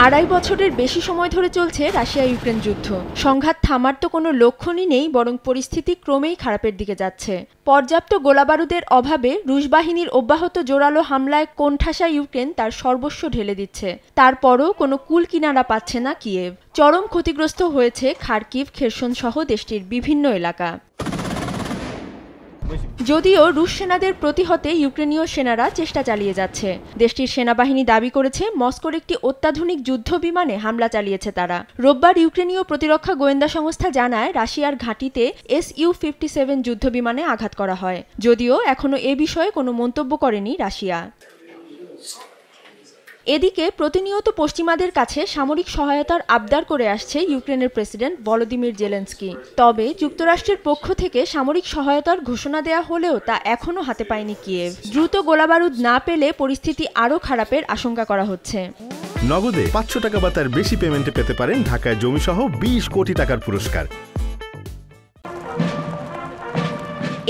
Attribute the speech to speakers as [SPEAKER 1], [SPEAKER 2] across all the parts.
[SPEAKER 1] আড়াই বছরের বেশি সময় ধরে চলছে রাশিয়া ইউক্রেন যুদ্ধ। সংঘাত থামার তো কোনো লক্ষণই নেই, বরং পরিস্থিতি ক্রমেই খারাপের দিকে যাচ্ছে। পর্যাপ্ত গোলাবারুদের অভাবে রুশ বাহিনীর অব্যাহত জোরালো হামলায় কোণঠাসা ইউক্রেন তার সর্বস্ব ঢেলে দিচ্ছে। তারপরও কোনো কুল কিনারা পাচ্ছে না কিয়েভ। চরম ক্ষতিগ্রস্ত হয়েছে খার্কিভ, খেরসন সহ দেশটির বিভিন্ন এলাকা। যদিও রুশ সেনাদের প্রতিহতে ইউক্রেনীয় সেনারা চেষ্টা চালিয়ে যাচ্ছে। দেশটির সেনাবাহিনী দাবি করেছে মস্কোর একটি অত্যাধুনিক যুদ্ধ বিমানে হামলা চালিয়েছে তারা। রোববার ইউক্রেনীয় প্রতিরক্ষা গোয়েন্দা সংস্থা জানায় রাশিয়ার ঘাঁটিতে Su-57 যুদ্ধ বিমানে আঘাত করা হয়। যদিও এখনও এ বিষয়ে কোনো মন্তব্য করেনি রাশিয়া। এদিকে প্রতিনিয়ত পশ্চিমাদের কাছে সামরিক সহায়তার আবদার করে আসছে ইউক্রেনের প্রেসিডেন্ট ভলোদিমির জেলেনস্কি। তবে যুক্তরাষ্ট্রের পক্ষ থেকে সামরিক সহায়তার ঘোষণা দেয়া হলেও তা এখনও হাতে পায়নি কিয়েভ। দ্রুত গোলাবারুদ না পেলে পরিস্থিতি আরও খারাপের আশঙ্কা করা হচ্ছে।
[SPEAKER 2] নগদে 500 টাকা বা তার বেশি পেমেন্টে পেতে পারেন ঢাকায় জমিসহ 20 কোটি টাকার পুরস্কার।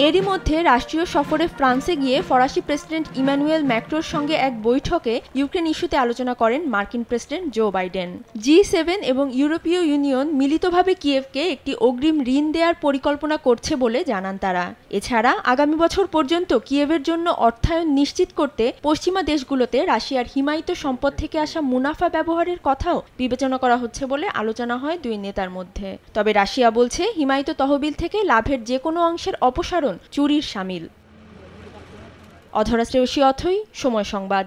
[SPEAKER 1] এরই মধ্যে রাষ্ট্রীয় সফরে ফ্রান্সে গিয়ে ফরাসি প্রেসিডেন্ট ইমানুয়েল ম্যাক্রোর সঙ্গে এক বৈঠকে ইউক্রেন ইস্যুতে আলোচনা করেন মার্কিন প্রেসিডেন্ট জো বাইডেন। G7 এবং ইউরোপীয় ইউনিয়ন মিলিতভাবে কিয়েভকে একটি অগ্রিম ঋণ দেওয়ার পরিকল্পনা করছে বলে জানান তারা। এছাড়া আগামী বছর পর্যন্ত কিয়েভের জন্য অর্থায়ন নিশ্চিত করতে পশ্চিমা দেশগুলোতে রাশিয়ার হিমায়িত সম্পদ থেকে আসা মুনাফা ব্যবহারের কথাও বিবেচনা করা হচ্ছে বলে আলোচনা হয় দুই নেতার মধ্যে। তবে রাশিয়া বলছে হিমায়িত তহবিল থেকে লাভের যে কোনো অংশের অপসারণ চুরির শামিল। অধরা শ্রেয়সী অথই, সময় সংবাদ।